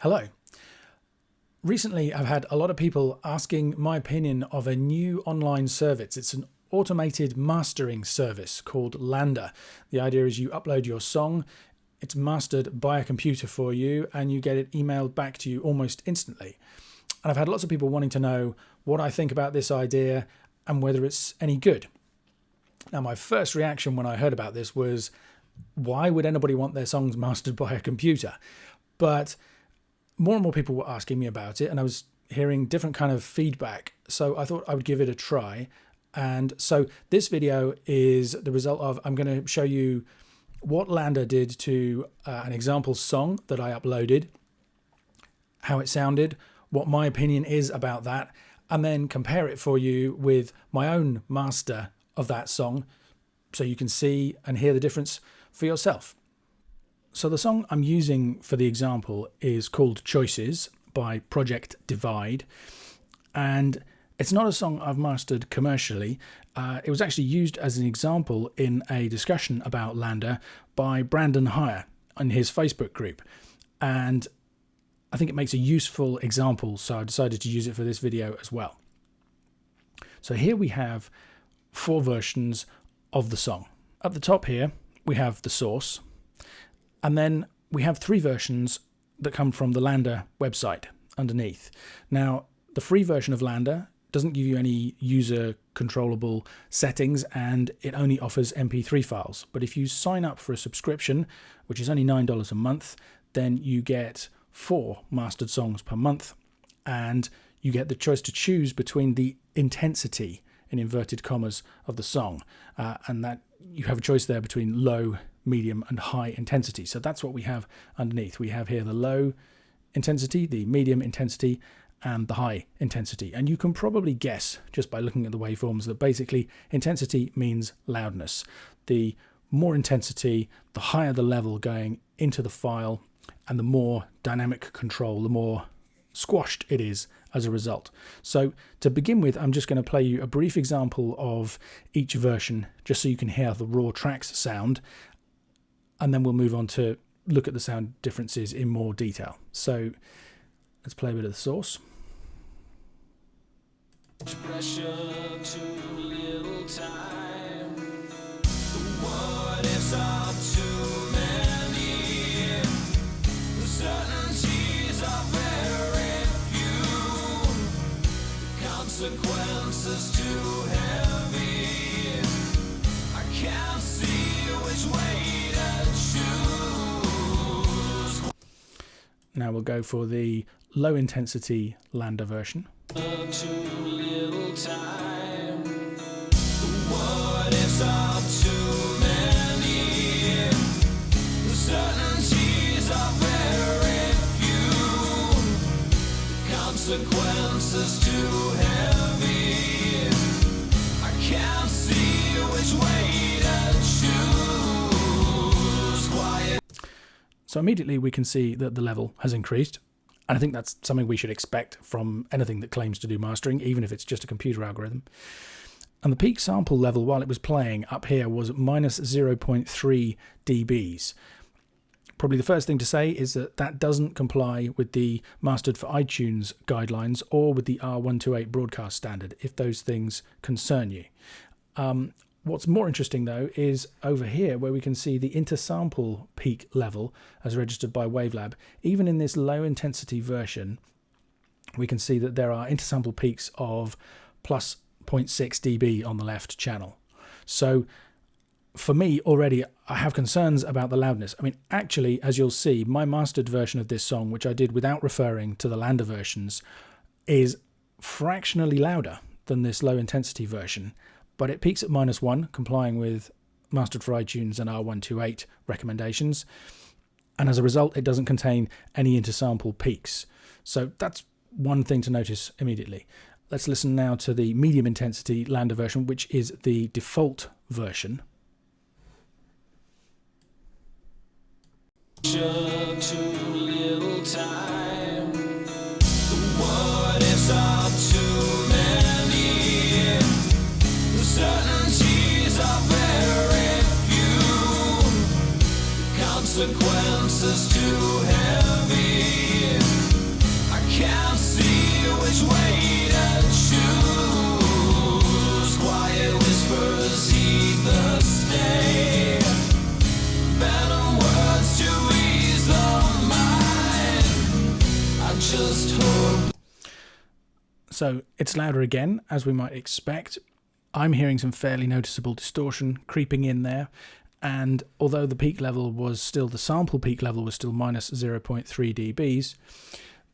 Hello. Recently, I've had a lot of people asking my opinion of a new online service. It's an automated mastering service called LANDR. The idea is you upload your song, it's mastered by a computer for you, and you get it emailed back to you almost instantly. And I've had lots of people wanting to know what I think about this idea and whether it's any good. Now, my first reaction when I heard about this was, why would anybody want their songs mastered by a computer? But more and more people were asking me about it, and I was hearing different kind of feedback. So I thought I would give it a try. And so this video is the result of, I'm going to show you what LANDR did to an example song that I uploaded, how it sounded, what my opinion is about that, and then compare it for you with my own master of that song so you can see and hear the difference for yourself. So the song I'm using for the example is called Choices by Project Divide, and it's not a song I've mastered commercially. It was actually used as an example in a discussion about LANDR by Brandon Heyer on his Facebook group, and I think it makes a useful example, so I decided to use it for this video as well. So here we have 4 versions of the song. At the top here we have the source, and then we have 3 versions that come from the LANDR website underneath. Now, the free version of LANDR doesn't give you any user controllable settings, and it only offers MP3 files. But if you sign up for a subscription, which is only $9 a month, then you get 4 mastered songs per month, and you get the choice to choose between the intensity, in inverted commas, of the song. And that you have a choice there between low, medium and high intensity. So that's what we have underneath. We have here the low intensity, the medium intensity and the high intensity. And you can probably guess just by looking at the waveforms that basically intensity means loudness. The more intensity, the higher the level going into the file, and the more dynamic control, the more squashed it is as a result. So to begin with, I'm just going to play you a brief example of each version just so you can hear how the raw tracks sound, and then we'll move on to look at the sound differences in more detail. So let's play a bit of the source. Pressure, too little time. The what ifs are too many. The certainties are very few. The consequences too heavy. I can't see which way to choose. Now we'll go for the low intensity LANDR version. Too little time. The what ifs are too many. The certainties are very few. The consequences too heavy. I can't see which way to choose. Quiet. So immediately we can see that the level has increased. And I think that's something we should expect from anything that claims to do mastering, even if it's just a computer algorithm. And the peak sample level while it was playing up here was minus 0.3 dBs. Probably the first thing to say is that that doesn't comply with the Mastered for iTunes guidelines or with the R128 broadcast standard, if those things concern you. What's more interesting, though, is over here where we can see the intersample peak level as registered by Wavelab. Even in this low intensity version, we can see that there are intersample peaks of plus 0.6 dB on the left channel. So for me already, I have concerns about the loudness. I mean, actually, as you'll see, my mastered version of this song, which I did without referring to the LANDR versions, is fractionally louder than this low intensity version. But it peaks at -1, complying with Mastered for iTunes and R128 recommendations. And as a result, it doesn't contain any intersample peaks. So that's one thing to notice immediately. Let's listen now to the medium intensity LANDR version, which is the default version. Too little time. The what ifs are too many. The certainties are very few. The consequences too heavy. I can't see which way to choose. Quiet whispers heed the stay. Venom words to ease the mind. I just hope. So it's louder again, as we might expect. I'm hearing some fairly noticeable distortion creeping in there. And although the peak level was still, the sample peak level was still minus 0.3 dBs,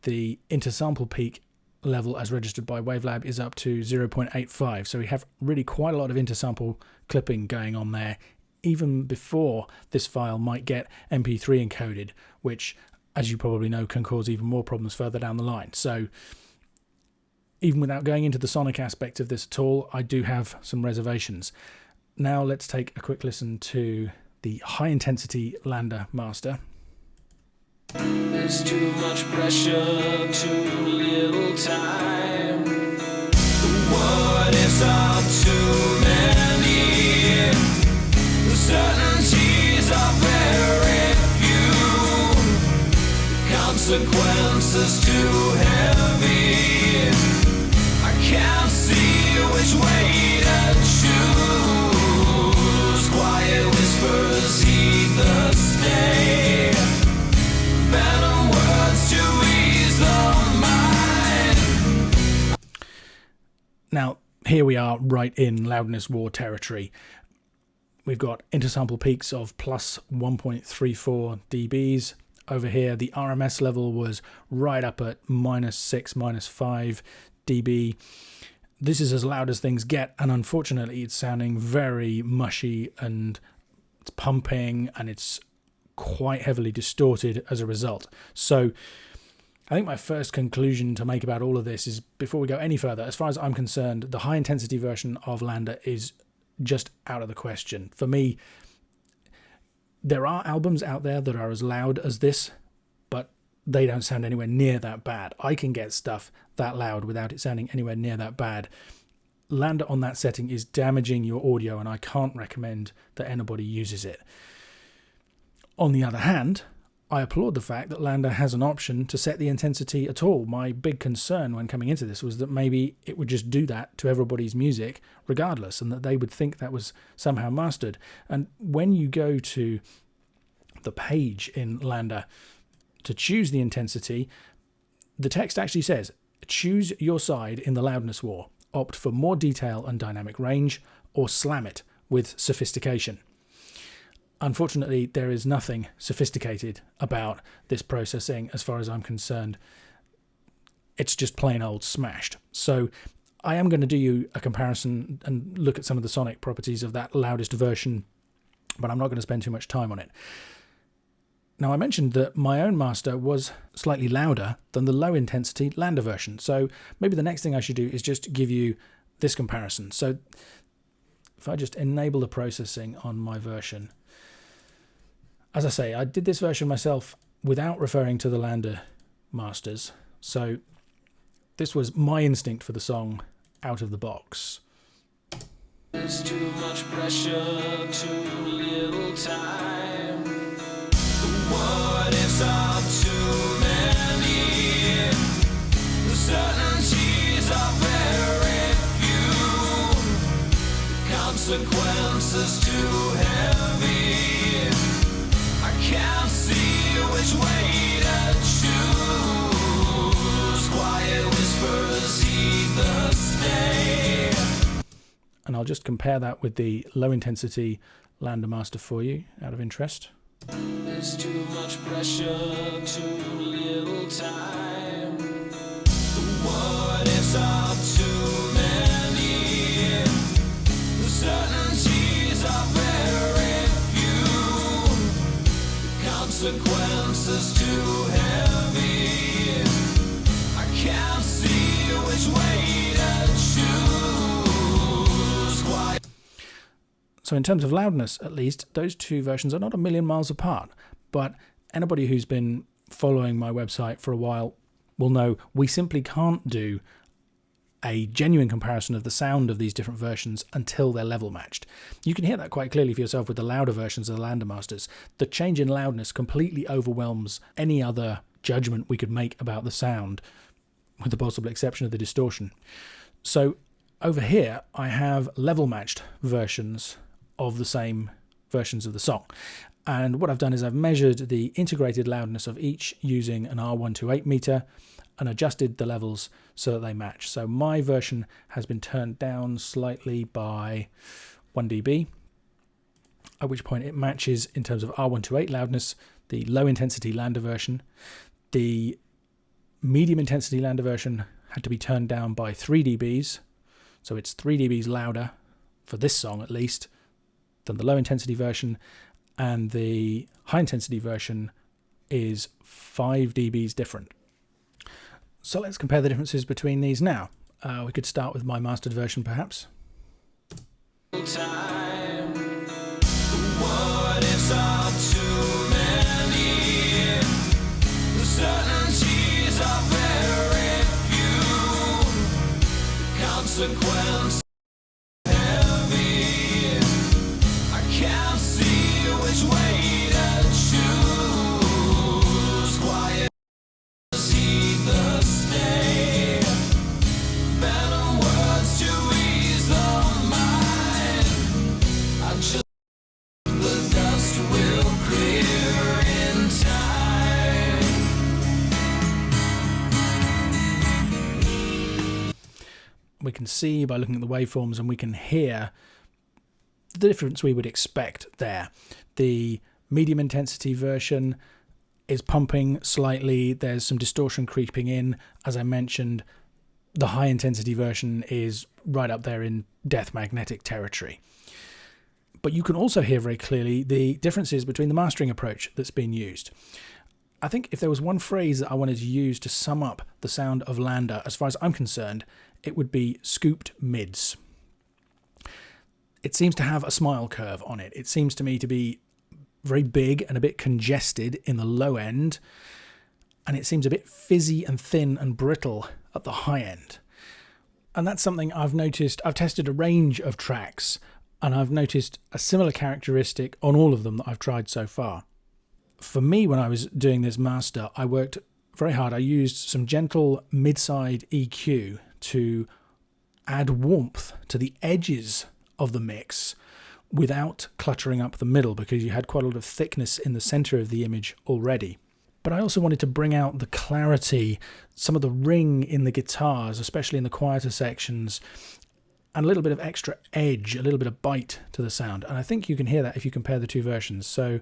the intersample peak level as registered by Wavelab is up to 0.85. So we have really quite a lot of intersample clipping going on there, even before this file might get MP3 encoded, which, as you probably know, can cause even more problems further down the line. So even without going into the sonic aspect of this at all, I do have some reservations. Now let's take a quick listen to the high-intensity LANDR master. There's too much pressure, too little time. The what ifs are too many. The certainties are very few. The consequences too heavy. I can't see which way to choose. Quiet whispers heed the stay. Venom words to ease the mind. Now, here we are right in loudness war territory. We've got intersample peaks of plus 1.34 dBs. Over here, the RMS level was right up at minus 6, minus 5 dB. This is as loud as things get, and unfortunately it's sounding very mushy, and it's pumping, and it's quite heavily distorted as a result. So I think my first conclusion to make about all of this is, before we go any further, as far as I'm concerned, the high intensity version of LANDR is just out of the question. For me, there are albums out there that are as loud as this, but they don't sound anywhere near that bad. I can get stuff that loud without it sounding anywhere near that bad. LANDR on that setting is damaging your audio, and I can't recommend that anybody uses it. On the other hand, I applaud the fact that LANDR has an option to set the intensity at all. My big concern when coming into this was that maybe it would just do that to everybody's music regardless, and that they would think that was somehow mastered. And when you go to the page in LANDR to choose the intensity, the text actually says, choose your side in the loudness war. Opt for more detail and dynamic range, or slam it with sophistication. Unfortunately, there is nothing sophisticated about this processing as far as I'm concerned. It's just plain old smashed. So I am going to do you a comparison and look at some of the sonic properties of that loudest version, but I'm not going to spend too much time on it. Now, I mentioned that my own master was slightly louder than the low-intensity LANDR version, so maybe the next thing I should do is just give you this comparison. So if I just enable the processing on my version, as I say, I did this version myself without referring to the LANDR masters, so this was my instinct for the song out of the box. There's too much pressure, too little time. What ifs are too many. The certainties are very few. The consequences too heavy. I can't see which way to choose. Quiet whispers heed the stay. And I'll just compare that with the low intensity LANDR master for you out of interest. There's too much pressure, too little time. The what ifs are too many. The certainties are very few. The consequences too heavy. I can't see which way to choose. Why? So in terms of loudness, at least, those two versions are not a million miles apart. But anybody who's been following my website for a while will know we simply can't do a genuine comparison of the sound of these different versions until they're level matched. You can hear that quite clearly for yourself with the louder versions of the LANDR masters. The change in loudness completely overwhelms any other judgment we could make about the sound, with the possible exception of the distortion. So over here, I have level matched versions of the same versions of the song. And what I've done is I've measured the integrated loudness of each using an R128 meter and adjusted the levels so that they match. So my version has been turned down slightly by 1 dB, at which point it matches in terms of R128 loudness the low intensity LANDR version. The medium intensity LANDR version had to be turned down by 3 dBs, so it's 3 dBs louder for this song at least than the low intensity version, and the high intensity version is 5 dBs different. So let's compare the differences between these now. We could start with my mastered version perhaps. Time. What ifs are too many? The certainties are very few. Consequence heavy. I can't see which way to choose. Quiet heed the stay. Better words to ease the mind. I just the dust will clear in time. We can see by looking at the waveforms, and we can hear the difference we would expect there. The medium intensity version is pumping slightly, there's some distortion creeping in. As I mentioned, the high intensity version is right up there in death magnetic territory. But you can also hear very clearly the differences between the mastering approach that's been used. I think if there was one phrase that I wanted to use to sum up the sound of LANDR, as far as I'm concerned, it would be scooped mids. It seems to have a smile curve on it. It seems to me to be very big and a bit congested in the low end, and it seems a bit fizzy and thin and brittle at the high end. And that's something I've noticed. I've tested a range of tracks, and I've noticed a similar characteristic on all of them that I've tried so far. For me, when I was doing this master, I worked very hard. I used some gentle mid-side EQ to add warmth to the edges of the mix without cluttering up the middle, because you had quite a lot of thickness in the center of the image already. But I also wanted to bring out the clarity, some of the ring in the guitars, especially in the quieter sections, and a little bit of extra edge, a little bit of bite to the sound. And I think you can hear that if you compare the two versions. So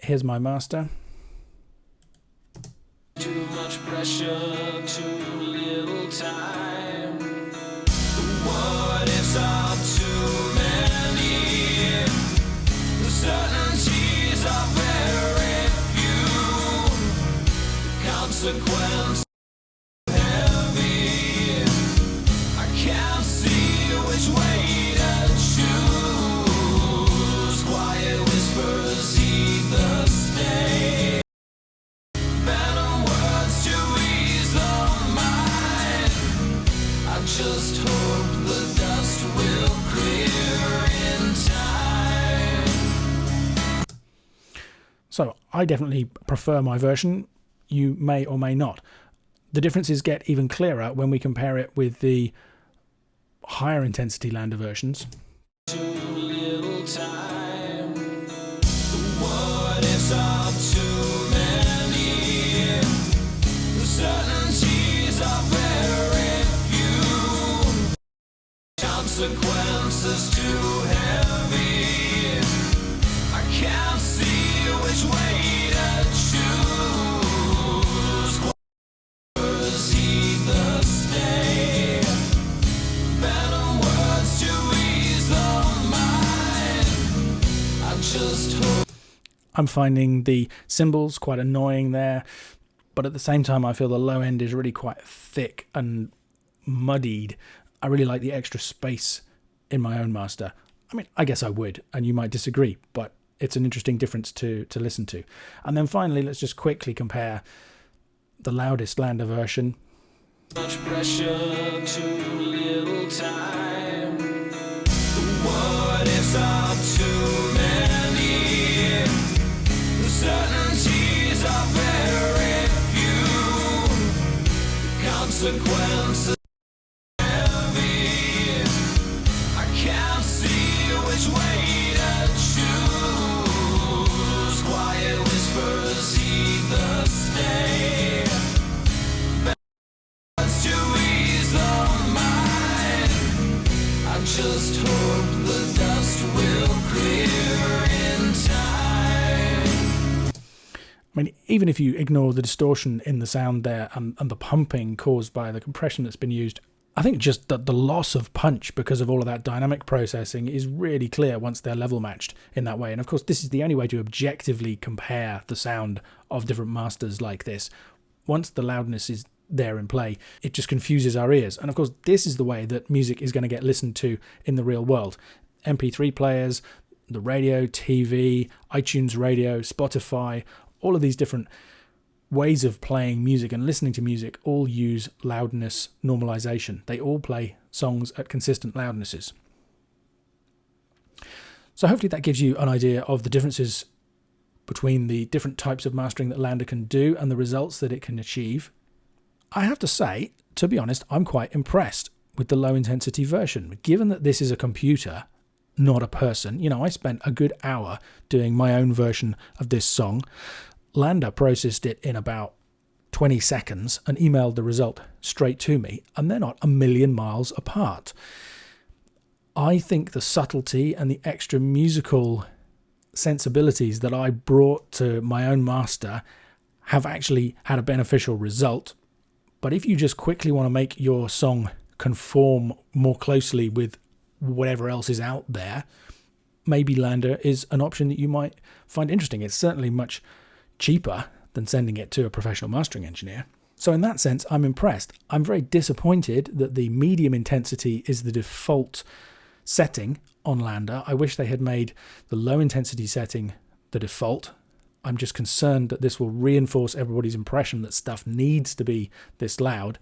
here's my master. Too much pressure, too little time. What ifs are too many? The certainties are very few. Consequence heavy. I can't see which way to choose. Quiet whispers heed the stay. Better words to ease the mind. I just hope the dust will clear in time. So I definitely prefer my version. You may or may not. The differences get even clearer when we compare it with the higher intensity LANDR versions. Too little time. What ifs are too many? The certainties are very few. Consequences too heavy. I can't see which way to choose. Words heed the stay. Better words to ease the mind. I just hope. I'm finding the cymbals quite annoying there, but at the same time I feel the low end is really quite thick and muddied. I really like the extra space in my own master. I mean, I guess I would, and you might disagree, but it's an interesting difference to listen to. And then finally, let's just quickly compare the loudest LANDR version. Much pressure, too little time. What ifs are too many? The certainties are very consequences heavy. I can't see which way to choose. Quiet whispers heed the stay. Best to ease the mind. I just hope the dust will clear in time. I mean, even if you ignore the distortion in the sound there and the pumping caused by the compression that's been used, I think just that the loss of punch because of all of that dynamic processing is really clear once they're level matched in that way. And of course, this is the only way to objectively compare the sound of different masters like this. Once the loudness is there in play, it just confuses our ears. And of course, this is the way that music is going to get listened to in the real world. MP3 players, the radio, TV, iTunes radio, Spotify, all of these different ways of playing music and listening to music all use loudness normalization. They all play songs at consistent loudnesses. So hopefully that gives you an idea of the differences between the different types of mastering that LANDR can do and the results that it can achieve. I have to say, to be honest, I'm quite impressed with the low intensity version. Given that this is a computer, not a person, I spent a good hour doing my own version of this song. LANDR processed it in about 20 seconds and emailed the result straight to me, and they're not a million miles apart. I think the subtlety and the extra musical sensibilities that I brought to my own master have actually had a beneficial result. But if you just quickly want to make your song conform more closely with whatever else is out there, maybe LANDR is an option that you might find interesting. It's certainly much cheaper than sending it to a professional mastering engineer. So in that sense, I'm impressed. I'm very disappointed that the medium intensity is the default setting on LANDR. I wish they had made the low intensity setting the default. I'm just concerned that this will reinforce everybody's impression that stuff needs to be this loud.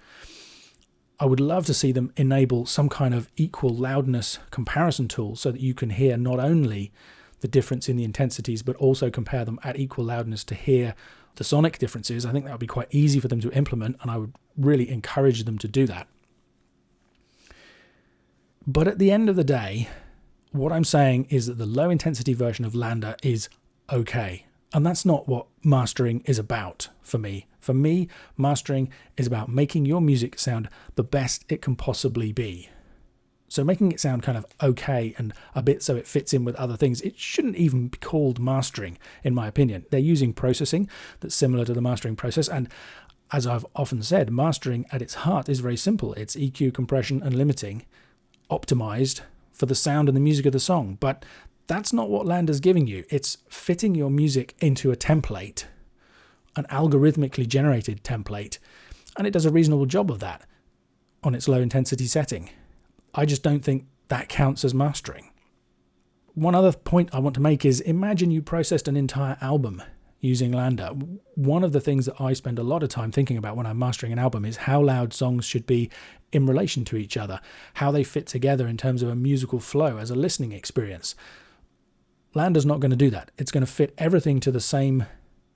I would love to see them enable some kind of equal loudness comparison tool so that you can hear not only the difference in the intensities, but also compare them at equal loudness to hear the sonic differences. I think that would be quite easy for them to implement, and I would really encourage them to do that. But at the end of the day, what I'm saying is that the low intensity version of LANDR is okay. And that's not what mastering is about for me. For me, mastering is about making your music sound the best it can possibly be. So making it sound kind of okay and a bit so it fits in with other things, it shouldn't even be called mastering, in my opinion. They're using processing that's similar to the mastering process. And as I've often said, mastering at its heart is very simple. It's EQ, compression, and limiting, optimized for the sound and the music of the song. But that's not what LANDR's giving you. It's fitting your music into a template, an algorithmically generated template, and it does a reasonable job of that on its low intensity setting. I just don't think that counts as mastering. One other point I want to make is, imagine you processed an entire album using LANDR. One of the things that I spend a lot of time thinking about when I'm mastering an album is how loud songs should be in relation to each other, how they fit together in terms of a musical flow as a listening experience. LANDR's not going to do that. It's going to fit everything to the same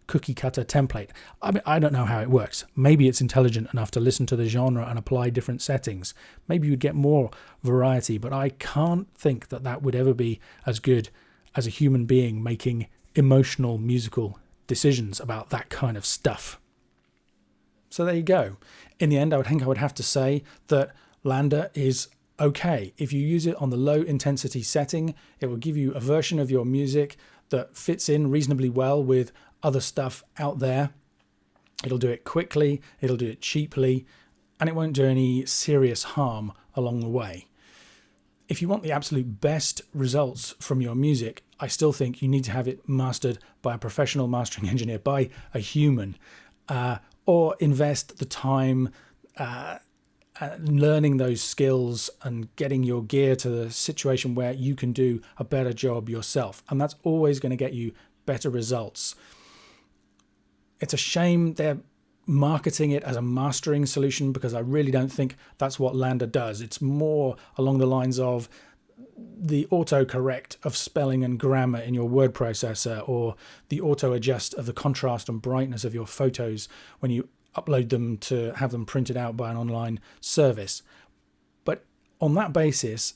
cookie cutter template. I mean, I don't know how it works. Maybe it's intelligent enough to listen to the genre and apply different settings. Maybe you'd get more variety, but I can't think that that would ever be as good as a human being making emotional musical decisions about that kind of stuff. So there you go. In the end, I would have to say that LANDR is okay. If you use it on the low intensity setting, it will give you a version of your music that fits in reasonably well with other stuff out there. It'll do it quickly, it'll do it cheaply, and it won't do any serious harm along the way. If you want the absolute best results from your music, I still think you need to have it mastered by a professional mastering engineer, by a human, or invest the time learning those skills and getting your gear to the situation where you can do a better job yourself. And that's always going to get you better results. It's a shame they're marketing it as a mastering solution, because I really don't think that's what LANDR does. It's more along the lines of the autocorrect of spelling and grammar in your word processor, or the auto adjust of the contrast and brightness of your photos when you upload them to have them printed out by an online service. But on that basis,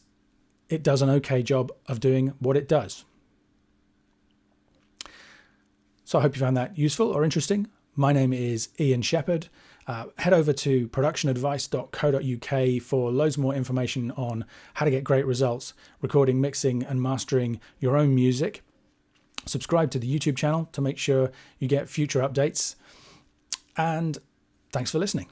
it does an okay job of doing what it does. So I hope you found that useful or interesting. My name is Ian Shepherd. Head over to productionadvice.co.uk for loads more information on how to get great results recording, mixing and mastering your own music. Subscribe to the YouTube channel to make sure you get future updates. And thanks for listening.